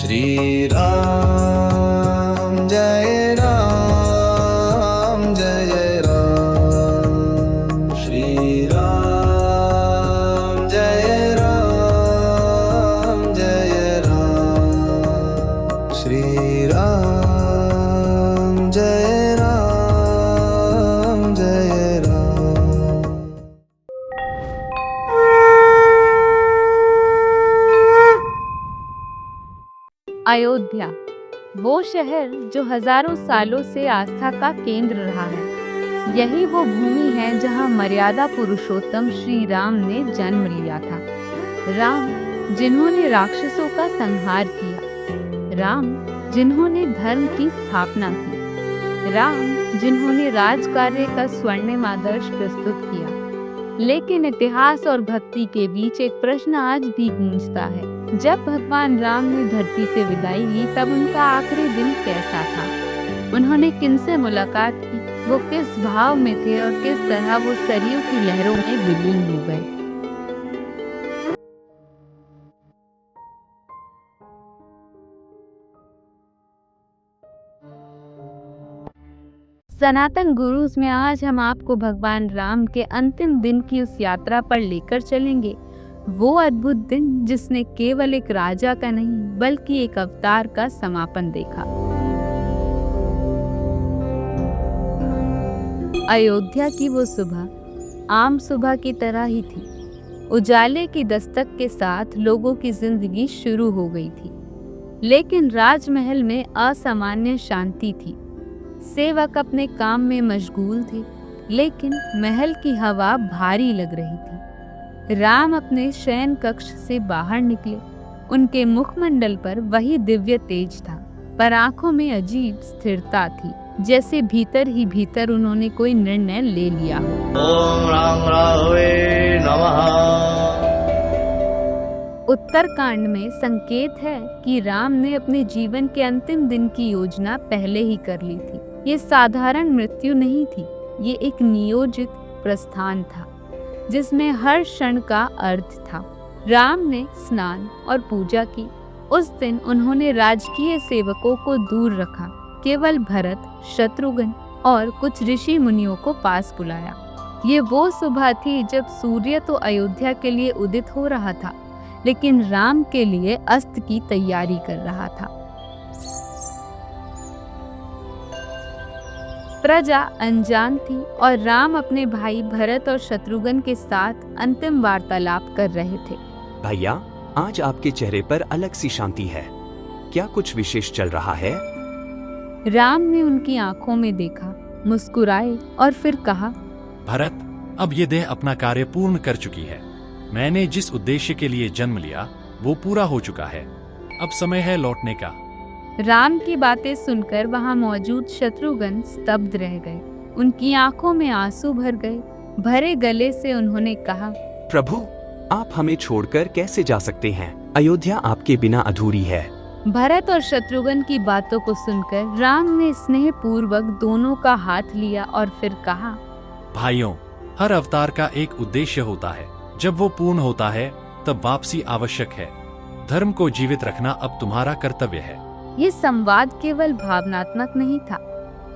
श्री राम जय राम जय राम। श्री राम जय राम जय राम। श्री राम जय राम जय राम। अयोध्या, वो शहर जो हजारों सालों से आस्था का केंद्र रहा है। यही वो भूमि है जहाँ मर्यादा पुरुषोत्तम श्री राम ने जन्म लिया था। राम जिन्होंने राक्षसों का संहार किया, राम जिन्होंने धर्म की स्थापना की, राम जिन्होंने राजकार्य का स्वर्णिम आदर्श प्रस्तुत किया। लेकिन इतिहास और भक्ति के बीच एक प्रश्न आज भी गूंजता है। जब भगवान राम ने धरती से विदाई ली तब उनका आखिरी दिन कैसा था? उन्होंने किनसे मुलाकात की? वो किस भाव में थे और किस तरह वो सरयू की लहरों में विलीन हो गए? सनातन गुरुज में आज हम आपको भगवान राम के अंतिम दिन की उस यात्रा पर लेकर चलेंगे। वो अद्भुत दिन जिसने केवल एक राजा का नहीं बल्कि एक अवतार का समापन देखा। अयोध्या की वो सुबह आम सुबह की तरह ही थी। उजाले की दस्तक के साथ लोगों की जिंदगी शुरू हो गई थी, लेकिन राजमहल में असामान्य शांति थी। सेवक अपने काम में मशगूल थे, लेकिन महल की हवा भारी लग रही थी। राम अपने शयन कक्ष से बाहर निकले। उनके मुखमंडल पर वही दिव्य तेज था, पर आंखों में अजीब स्थिरता थी, जैसे भीतर ही भीतर उन्होंने कोई निर्णय ले लिया हो। ओम राम रावे नमः। उत्तरकांड में संकेत है कि राम ने अपने जीवन के अंतिम दिन की योजना पहले ही कर ली थी। ये साधारण मृत्यु नहीं थी, ये एक नियोजित प्रस्थान था जिसमें हर क्षण का अर्थ था। राम ने स्नान और पूजा की। उस दिन उन्होंने राजकीय सेवकों को दूर रखा, केवल भरत, शत्रुघ्न और कुछ ऋषि मुनियों को पास बुलाया। ये वो सुबह थी जब सूर्य तो अयोध्या के लिए उदित हो रहा था, लेकिन राम के लिए अस्त की तैयारी कर रहा था। प्रजा अनजान थी और राम अपने भाई भरत और शत्रुघ्न के साथ अंतिम वार्तालाप कर रहे थे। भैया, आज आपके चेहरे पर अलग सी शांति है। क्या कुछ विशेष चल रहा है? राम ने उनकी आंखों में देखा, मुस्कुराए और फिर कहा, भरत, अब ये देह अपना कार्य पूर्ण कर चुकी है। मैंने जिस उद्देश्य के लिए जन्म लिया वो पूरा हो चुका है। अब समय है लौटने का। राम की बातें सुनकर वहां मौजूद शत्रुघ्न स्तब्ध रह गए। उनकी आंखों में आंसू भर गए। भरे गले से उन्होंने कहा, प्रभु, आप हमें छोड़कर कैसे जा सकते हैं? अयोध्या आपके बिना अधूरी है। भरत और शत्रुघ्न की बातों को सुनकर राम ने स्नेह पूर्वक दोनों का हाथ लिया और फिर कहा, भाइयों, हर अवतार का एक उद्देश्य होता है। जब वो पूर्ण होता है तब वापसी आवश्यक है। धर्म को जीवित रखना अब तुम्हारा कर्तव्य है। ये संवाद केवल भावनात्मक नहीं था।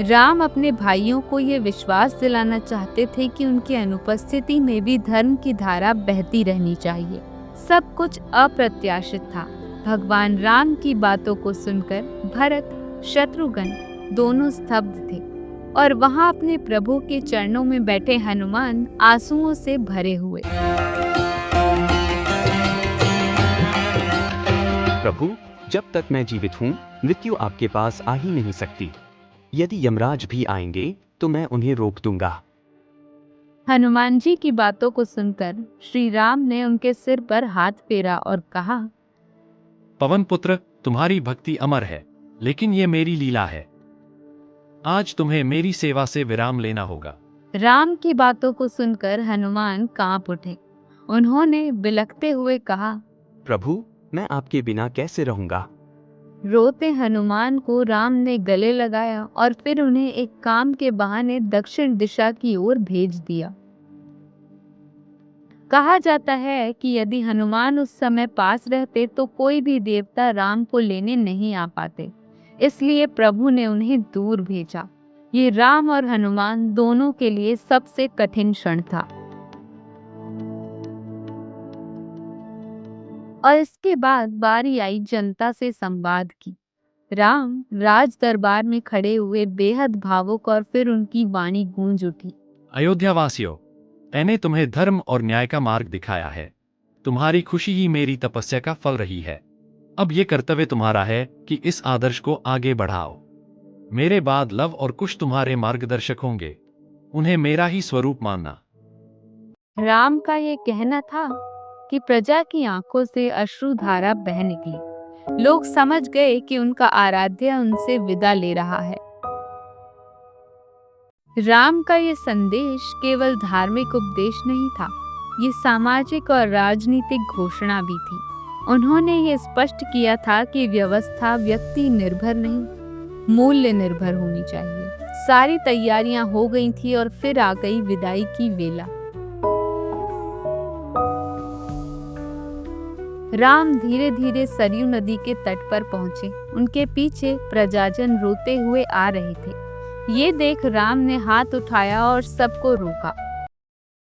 राम अपने भाइयों को ये विश्वास दिलाना चाहते थे कि उनकी अनुपस्थिति में भी धर्म की धारा बहती रहनी चाहिए। सब कुछ अप्रत्याशित था। भगवान राम की बातों को सुनकर भरत, शत्रुघ्न दोनों स्तब्ध थे और वहां अपने प्रभु के चरणों में बैठे हनुमान आंसुओं से भरे हुए। प्रभु, जब तक मैं जीवित हूँ, मृत्यु आपके पास आ ही नहीं सकती। यदि यमराज भी आएंगे तो मैं उन्हें रोक दूंगा। हनुमान जी की बातों को सुनकर श्री राम ने उनके सिर पर हाथ फेरा और कहा, पवन पुत्र, तुम्हारी भक्ति अमर है, लेकिन ये मेरी लीला है। आज तुम्हें मेरी सेवा से विराम लेना होगा। राम की बातों को सुनकर हनुमान कांप उठे। उन्होंने बिलखते हुए कहा, प्रभु, मैं आपके बिना कैसे रहूंगा? रोते हनुमान को राम ने गले लगाया और फिर उन्हें एक काम के बहाने दक्षिण दिशा की ओर भेज दिया। कहा जाता है कि यदि हनुमान उस समय पास रहते तो कोई भी देवता राम को लेने नहीं आ पाते, इसलिए प्रभु ने उन्हें दूर भेजा। ये राम और हनुमान दोनों के लिए सबसे कठिन क्षण था। और इसके बाद बारी आई जनता से संवाद की। राम राज दरबार में खड़े हुए बेहद भावुक और फिर उनकी वाणी गूंज उठी। अयोध्यावासियों, मैंने तुम्हें धर्म और न्याय का मार्ग दिखाया है। तुम्हारी खुशी ही मेरी तपस्या का फल रही है। अब ये कर्तव्य तुम्हारा है कि इस आदर्श को आगे बढ़ाओ। मेरे बाद लव और कुश तुम्हारे मार्गदर्शक होंगे। उन्हें मेरा ही स्वरूप मानना। राम का ये कहना था कि प्रजा की आंखों से अश्रुधारा बह निकली। लोग समझ गए कि उनका आराध्य उनसे विदा ले रहा है। राम का ये संदेश केवल धार्मिक उपदेश नहीं था, ये सामाजिक और राजनीतिक घोषणा भी थी। उन्होंने ये स्पष्ट किया था कि व्यवस्था व्यक्ति निर्भर नहीं, मूल्य निर्भर होनी चाहिए। सारी तैयारियां हो गई थी और फिर आ गई विदाई की वेला। राम धीरे धीरे सरयू नदी के तट पर पहुंचे। उनके पीछे प्रजाजन रोते हुए आ रहे थे। ये देख राम ने हाथ उठाया और सबको रोका।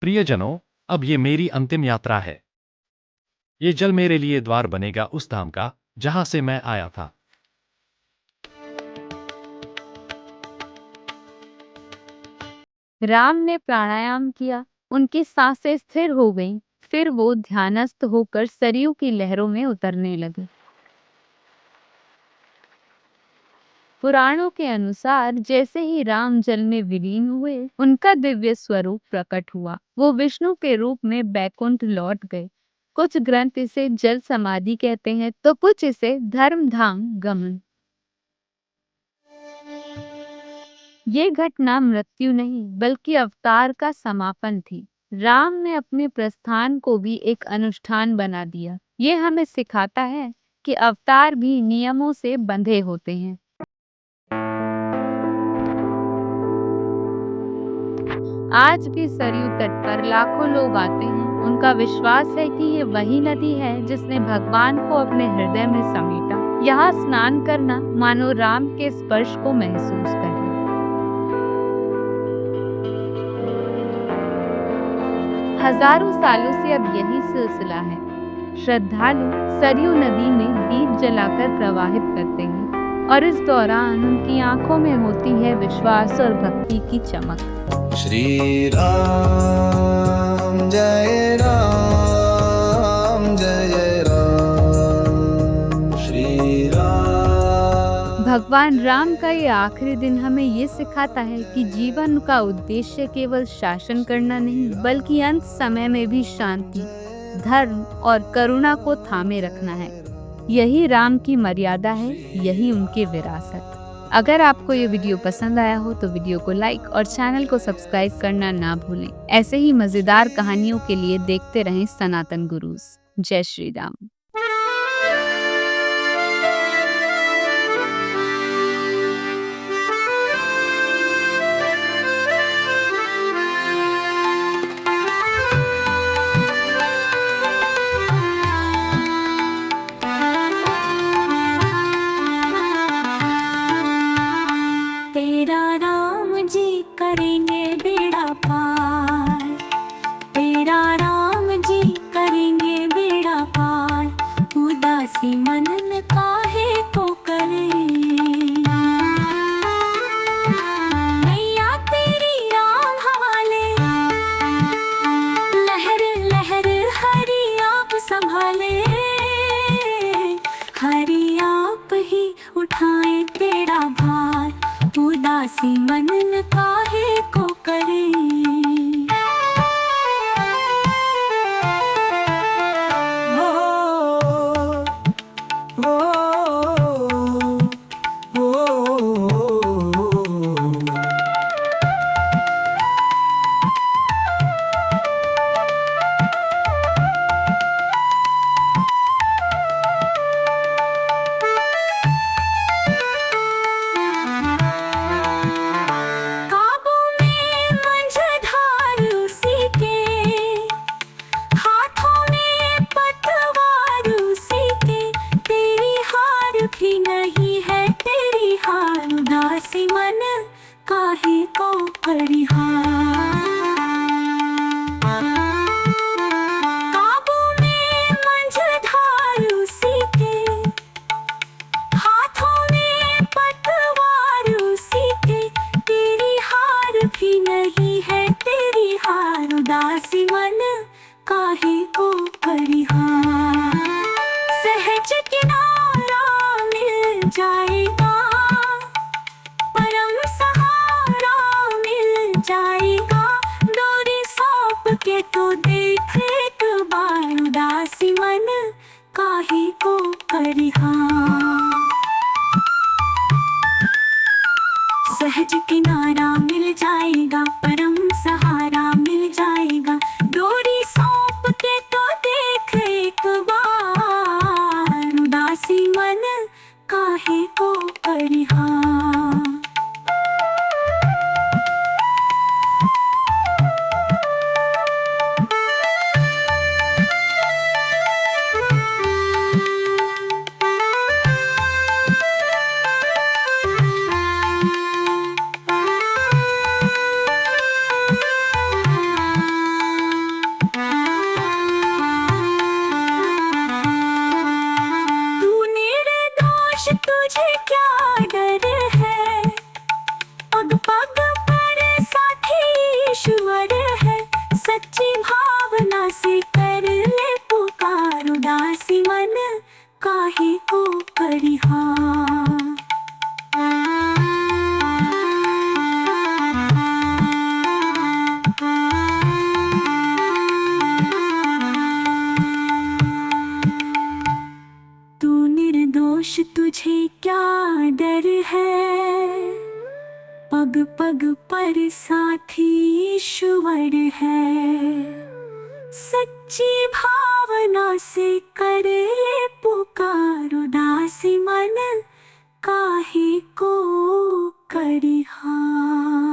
प्रियजनों, अब ये मेरी अंतिम यात्रा है। ये जल मेरे लिए द्वार बनेगा उस धाम का जहां से मैं आया था। राम ने प्राणायाम किया, उनकी सांसें स्थिर हो गईं। फिर वो ध्यानस्थ होकर सरयू की लहरों में उतरने लगे। पुराणों के अनुसार जैसे ही राम जल में विलीन हुए, उनका दिव्य स्वरूप प्रकट हुआ। वो विष्णु के रूप में बैकुंठ लौट गए। कुछ ग्रंथ इसे जल समाधि कहते हैं, तो कुछ इसे धर्मधाम गमन। ये घटना मृत्यु नहीं बल्कि अवतार का समापन थी। राम ने अपने प्रस्थान को भी एक अनुष्ठान बना दिया। ये हमें सिखाता है कि अवतार भी नियमों से बंधे होते हैं। आज भी सरयू तट पर लाखों लोग आते हैं। उनका विश्वास है कि ये वही नदी है जिसने भगवान को अपने हृदय में समेटा। यहाँ स्नान करना मानो राम के स्पर्श को महसूस करना। हजारों सालों से अब यही सिलसिला है। श्रद्धालु सरयू नदी में दीप जलाकर प्रवाहित करते हैं और इस दौरान उनकी आंखों में होती है विश्वास और भक्ति की चमक। श्री राम जय राम जय राम श्री राम। भगवान राम का ये आखिरी दिन हमें ये सिखाता है कि जीवन का उद्देश्य केवल शासन करना नहीं बल्कि अंत समय में भी शांति, धर्म और करुणा को थामे रखना है। यही राम की मर्यादा है, यही उनकी विरासत। अगर आपको ये वीडियो पसंद आया हो तो वीडियो को लाइक और चैनल को सब्सक्राइब करना ना भूलें। ऐसे ही मजेदार कहानियों के लिए देखते रहें सनातन गुरुज। जय श्री राम। तेरा राम जी करेंगे बेड़ा पार, तेरा राम जी करेंगे बेड़ा पार। उदासी मनन काहे को करे, मैया तेरी राम हवाले। लहर लहर हरि आप संभाले, हरि आप ही उठाए तेरा भार। उदासी मनन काहे को करे। उदासी मन काहे को परिहार। काबू में मंझधार उसी के, हाथों में पतवार उसी के, तेरी हार भी नहीं है तेरी हार, उदासी मन काहे को परिहार। सहज किनारा मिल जाएगा, परम सहारा मिल जाएगा, डोरी सौंप के तो देख एक बार, उदासी मन काहे को परिहार। सहज किनारा मिल जाएगा, परम सहारा मिल जाएगा, डोरी सौंप के तो देख एक बार, उदासी मन काहे को परिहार। तू निर्दोष तुझे क्या डर है, पग पग पर साथी ईश्वर है, सच्ची भावना से कर ले पुकार, उदासी मन काहे को परिहार। तू निर्दोष तुझे क्या डर है, पग पग पर साथी ईश्वर है, सच्ची भावना से कर ले पुकार, उदासी मन काहे को परिहार।